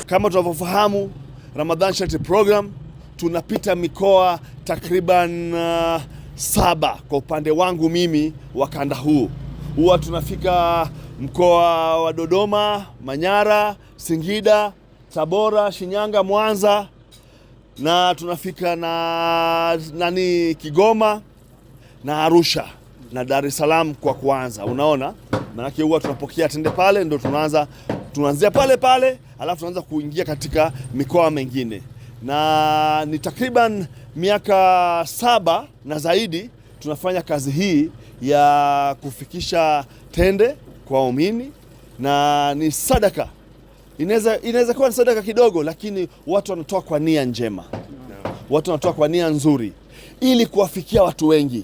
Kama tunavyofahamu, Ramadan Charity Program tunapita mikoa takriban 7 kwa upande wangu mimi wa kanda huu. Huwa tunafika mkoa wa Dodoma, Manyara, Singida, Tabora, Shinyanga, Mwanza, na tunafika na Kigoma na Arusha na Dar es Salaam kwa kuanza. Unaona, maana huwa tunapokea tende pale, ndio tunaanzia pale, alafu tunaanza kuingia katika mikoa mengine, na ni takriban miaka 7 na zaidi tunafanya kazi hii ya kufikisha tende kwa waumini, na ni sadaka. Inaweza kuwa ni sadaka kidogo, lakini watu wanatoa kwa nia njema, watu wanatoa kwa nia nzuri ili kuwafikia watu wengi.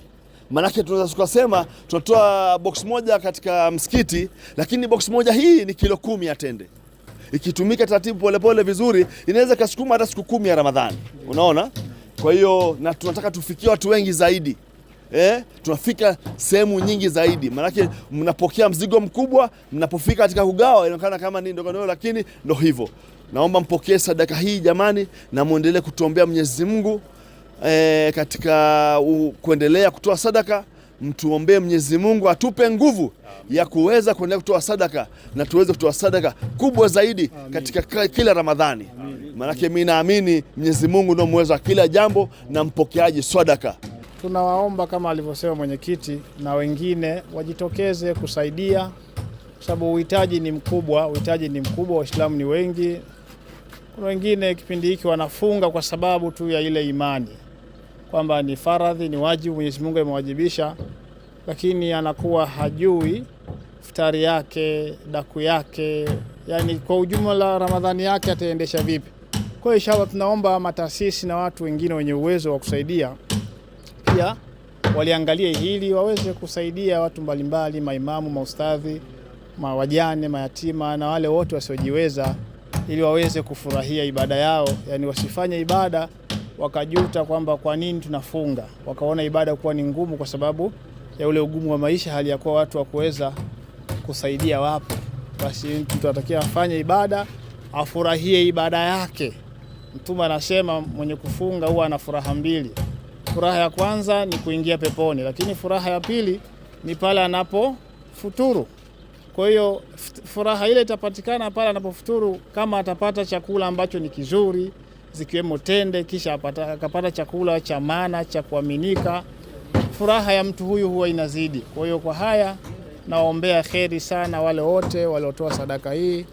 Manake tunaweza tukasema tunatoa box moja katika msikiti, lakini box moja hii ni kilo 10 ya tende. Ikitumika taratibu polepole vizuri, inaweza kasukuma hata siku 10 ya Ramadhani. Unaona? Kwa hiyo na tunataka tufikie watu wengi zaidi. Tunafika sehemu nyingi zaidi. Manake mnapokea mzigo mkubwa, mnapofika katika kugawa inaonekana kama ni ndogo, lakini ndio hivyo. Naomba mpokee sadaka hii jamani, na muendelee kutuombea Mwenyezi Mungu katika kuendelea kutoa sadaka. Mtuombee Mwenyezi Mungu atupe nguvu ya kuweza kuendelea kutoa sadaka, na tuweze kutoa sadaka kubwa zaidi katika kila Ramadhani. Maanake mimi naamini Mwenyezi Mungu ndio muweza wa kila jambo na mpokeaji sadaka. Tunawaomba kama alivyosema mwenyekiti na wengine wajitokeze kusaidia, kwa sababu uhitaji ni mkubwa, Waislamu ni wengi. Kuna wengine kipindi hiki wanafunga kwa sababu tu ya ile imani kwamba ni faradhi, ni wajibu, Mwenyezi Mungu amewajibisha, lakini anakuwa hajui iftari yake, daku yake, yani kwa ujumla Ramadhani yake ataendesha vipi. Kwa hiyo inshallah tunaomba mataasisi na watu wengine wenye uwezo wa kusaidia pia waliangalie hili, waweze kusaidia watu mbalimbali, maimamu, maustadhi, mawajane, mayatima na wale wote wasiojiweza, ili waweze kufurahia ibada yao. Yani wasifanye ibada wakajuta kwamba kwa nini tunafunga, wakaona ibada kuwa ni ngumu kwa sababu ya ule ugumu wa maisha, hali ya kuwa watu wa kuweza kusaidia wapo. Basi mtu atakia afanye ibada, afurahie ibada yake. Mtume anasema mwenye kufunga huwa ana furaha 2. Furaha ya kwanza ni kuingia peponi, lakini furaha ya pili ni pale anapofuturu. Kwa hiyo furaha ile itapatikana pale anapofuturu kama atapata chakula ambacho ni kizuri, zikiwemo tende, kisha akapata chakula cha maana cha kuaminika. Furaha ya mtu huyu huwa inazidi. Kwa hiyo kwa haya nawaombea kheri sana wale wote waliotoa sadaka hii.